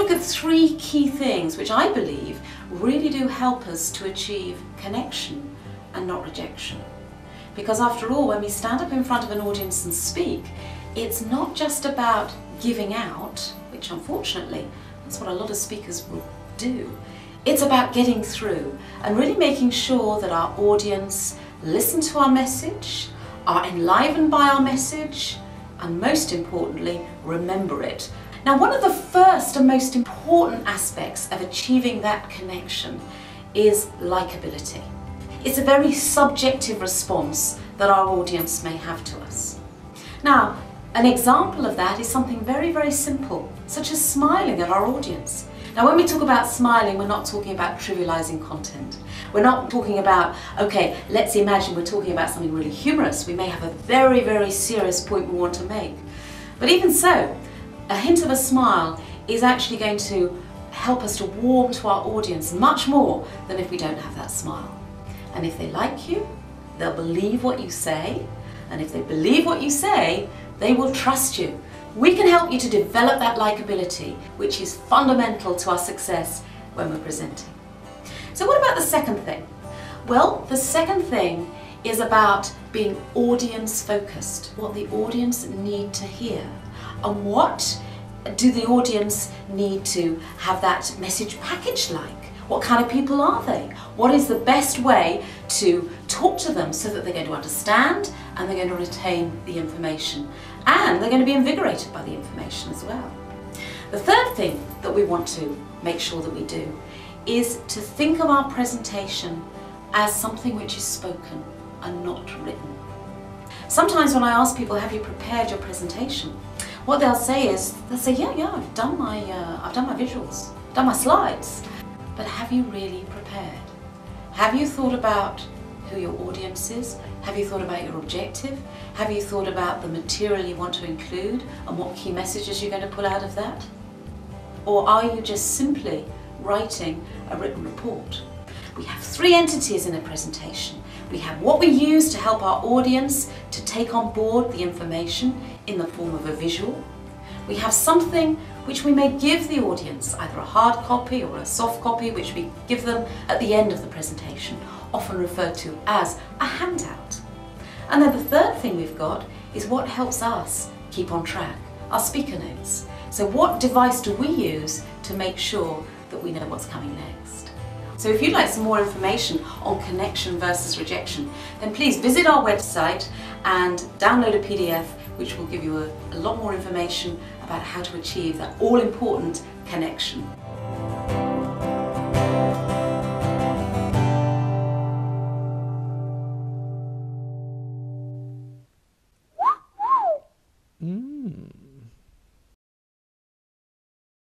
look at three key things which I believe really do help us to achieve connection and not rejection. Because after all, when we stand up in front of an audience and speak, it's not just about giving out, which unfortunately that's what a lot of speakers will do. It's about getting through and really making sure that our audience listen to our message, are enlivened by our message, and most importantly, remember it. Now, one of the first and most important aspects of achieving that connection is likability. It's a very subjective response that our audience may have to us. Now, an example of that is something very, very simple, such as smiling at our audience. Now, when we talk about smiling, we're not talking about trivializing content. We're not talking about, okay, let's imagine we're talking about something really humorous. We may have a very, very serious point we want to make. But even so, a hint of a smile is actually going to help us to warm to our audience much more than if we don't have that smile. And if they like you, they'll believe what you say. And if they believe what you say, they will trust you. We can help you to develop that likability, which is fundamental to our success when we're presenting. So what about the second thing? Well, the second thing is about being audience focused, what the audience need to hear. And what do the audience need to have that message packaged like? What kind of people are they? What is the best way to talk to them so that they're going to understand and they're going to retain the information and they're going to be invigorated by the information as well? The third thing that we want to make sure that we do is to think of our presentation as something which is spoken and not written. Sometimes when I ask people, have you prepared your presentation? What they'll say is, yeah, I've done my visuals, done my slides. But have you really prepared? Have you thought about who your audience is? Have you thought about your objective? Have you thought about the material you want to include and what key messages you're going to pull out of that? Or are you just simply writing a written report? We have three entities in a presentation. We have what we use to help our audience to take on board the information in the form of a visual. We have something which we may give the audience, either a hard copy or a soft copy, which we give them at the end of the presentation, often referred to as a handout. And then the third thing we've got is what helps us keep on track, our speaker notes. So what device do we use to make sure that we know what's coming next? So if you'd like some more information on connection versus rejection, then please visit our website and download a PDF which will give you a lot more information about how to achieve that all-important connection.